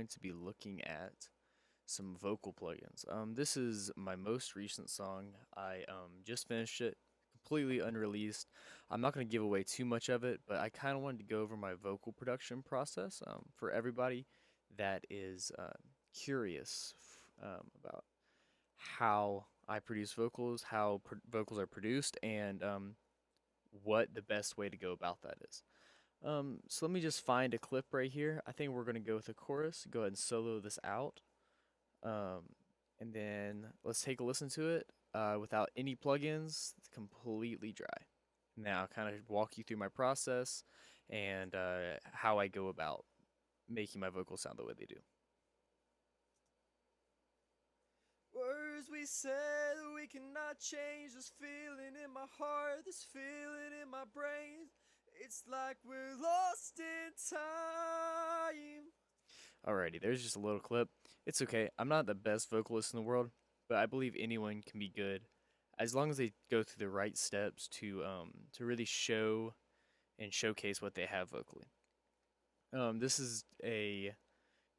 going to be looking at some vocal plugins. This is my most recent song. I just finished it, completely unreleased. I'm not going to give away too much of it, but I kind of wanted to go over my vocal production process for everybody that is curious about how I produce vocals, how vocals are produced, and what the best way to go about that is. So let me just find a clip right here. I think we're gonna go with a chorus. Go ahead and solo this out. Um, and then let's take a listen to it without any plugins, it's completely dry. Now, I'll kind of walk you through my process and how I go about making my vocals sound the way they do. Words we said we cannot change. This feeling in my heart, this feeling in my brain. It's like we're lost in time. Alrighty, there's just a little clip. It's okay. I'm not the best vocalist in the world, but I believe anyone can be good as long as they go through the right steps to really show and showcase what they have vocally. This is a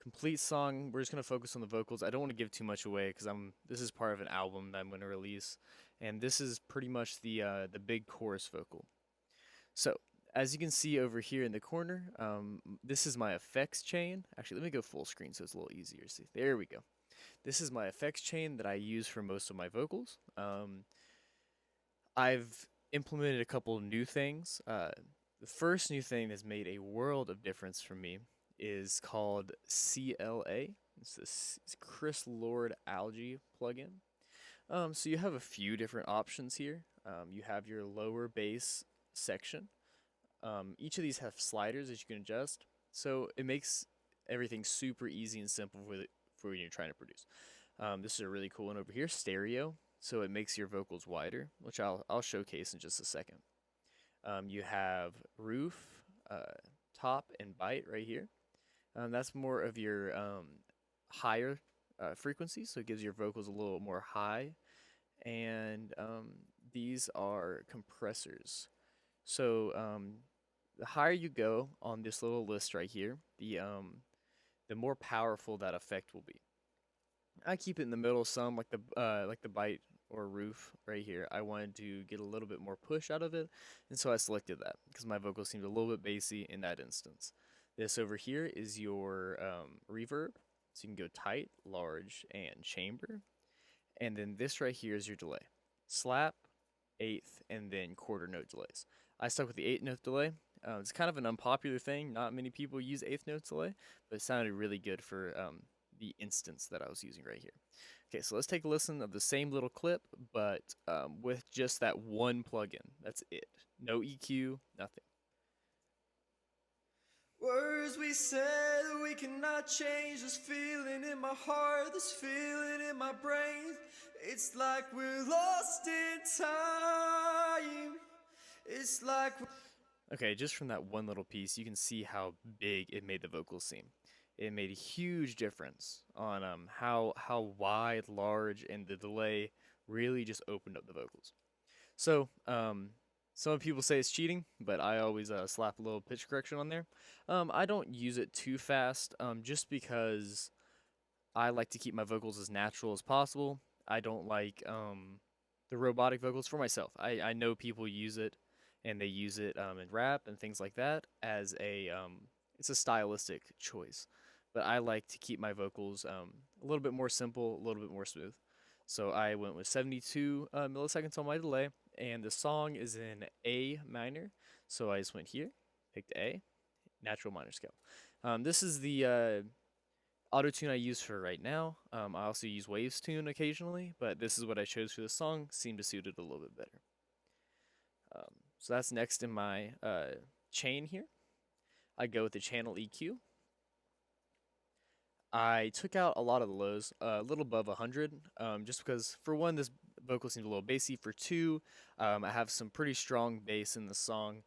complete song. We're just gonna focus on the vocals. I don't want to give too much away because this is part of an album that I'm gonna release, and this is pretty much the big chorus vocal. So as you can see over here in the corner, this is my effects chain. Actually, let me go full screen so it's a little easier to see. There we go. This is my effects chain that I use for most of my vocals. I've implemented a couple new things. The first new thing that's made a world of difference for me is called CLA. It's this Chris Lord Algae plugin. So you have a few different options here. You have your lower bass section. Each of these have sliders that you can adjust, so it makes everything super easy and simple for when you're trying to produce. This is a really cool one over here, stereo. So it makes your vocals wider, which I'll showcase in just a second. You have roof, top, and bite right here. That's more of your higher frequencies, so it gives your vocals a little more high. And these are compressors. So the higher you go on this little list right here, the more powerful that effect will be. I keep it in the middle some, like the bite or roof right here. I wanted to get a little bit more push out of it, and so I selected that because my vocals seemed a little bit bassy in that instance. This over here is your reverb, so you can go tight, large, and chamber. And then this right here is your delay. Slap, eighth, and then quarter note delays. I stuck with the eighth note delay. It's kind of an unpopular thing. Not many people use eighth note delay, but it sounded really good for the instance that I was using right here. Okay, so let's take a listen of the same little clip, but with just that one plugin. That's it. No EQ, nothing. Words we said we cannot change. This feeling in my heart, this feeling in my brain. It's like we're lost in time. It's like Okay, just from that one little piece, you can see how big it made the vocals seem. It made a huge difference on how wide, large, and the delay really just opened up the vocals. So some people say it's cheating, but I always slap a little pitch correction on there. I don't use it too fast, just because I like to keep my vocals as natural as possible. I don't like the robotic vocals for myself. I know people use it and they use it in rap and things like that as it's a stylistic choice. But I like to keep my vocals a little bit more simple, a little bit more smooth. So I went with 72 milliseconds on my delay, and the song is in A minor. So I just went here, picked A, natural minor scale. This is the auto tune I use for right now. I also use Waves Tune occasionally, but this is what I chose for the song. Seemed to suit it a little bit better. So that's next in my chain here. I go with the channel EQ. I took out a lot of the lows, a little above 100, just because for one, this vocal seems a little bassy. For two, I have some pretty strong bass in the song,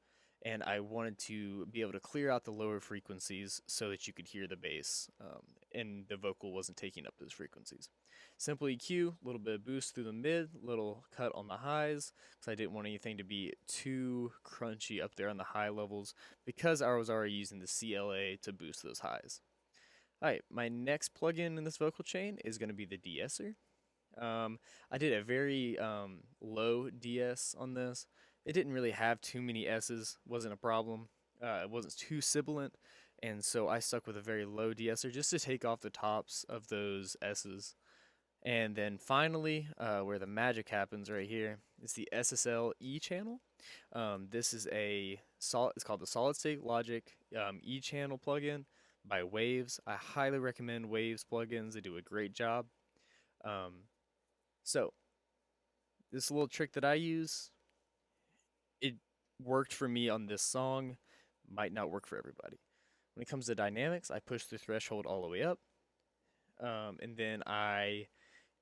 and I wanted to be able to clear out the lower frequencies so that you could hear the bass, and the vocal wasn't taking up those frequencies. Simple EQ, a little bit of boost through the mid, little cut on the highs, because I didn't want anything to be too crunchy up there on the high levels, because I was already using the CLA to boost those highs. Alright, my next plugin in this vocal chain is going to be the de-esser. I did a very low DS on this. It didn't really have too many S's, wasn't a problem. It wasn't too sibilant, and so I stuck with a very low de-esser just to take off the tops of those S's. And then finally, where the magic happens right here, is the SSL E channel. This is it's called the Solid State Logic E channel plugin by Waves. I highly recommend Waves plugins. They do a great job. So this little trick that I use, it worked for me on this song, might not work for everybody. When it comes to dynamics, I push the threshold all the way up, and then I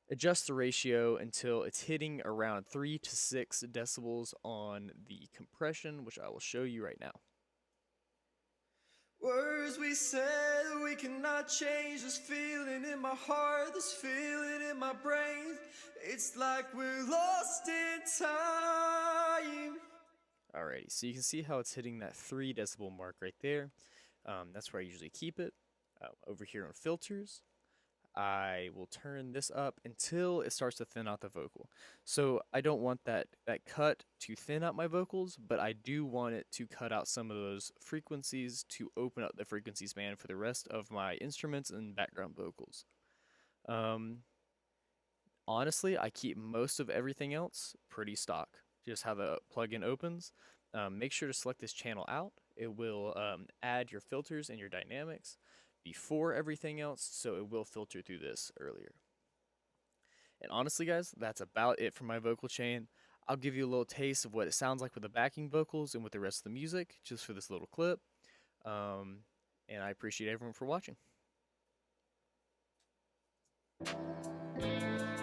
adjust the ratio until it's hitting around 3 to 6 decibels on the compression, which I will show you right now. Words we said we cannot change. This feeling in my heart, this feeling in my brain. It's like we're lost in time. Alrighty, so you can see how it's hitting that 3 decibel mark right there. That's where I usually keep it. Over here on filters, I will turn this up until it starts to thin out the vocal. So I don't want that cut to thin out my vocals, but I do want it to cut out some of those frequencies to open up the frequency span for the rest of my instruments and background vocals. Honestly, I keep most of everything else pretty stock, just how the plugin opens. Make sure to select this channel out. It will add your filters and your dynamics before everything else, so it will filter through this earlier. And honestly, guys, that's about it for my vocal chain. I'll give you a little taste of what it sounds like with the backing vocals and with the rest of the music, just for this little clip. And I appreciate everyone for watching.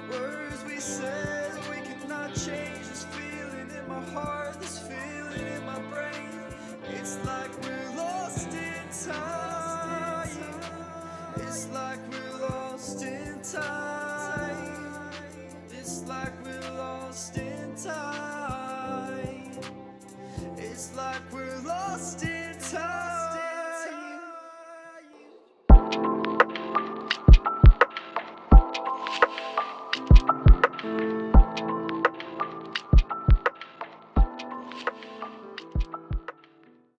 Words we said we cannot change. This feeling in my heart, this feeling in my brain. It's like we're lost in time. It's like we're lost in time.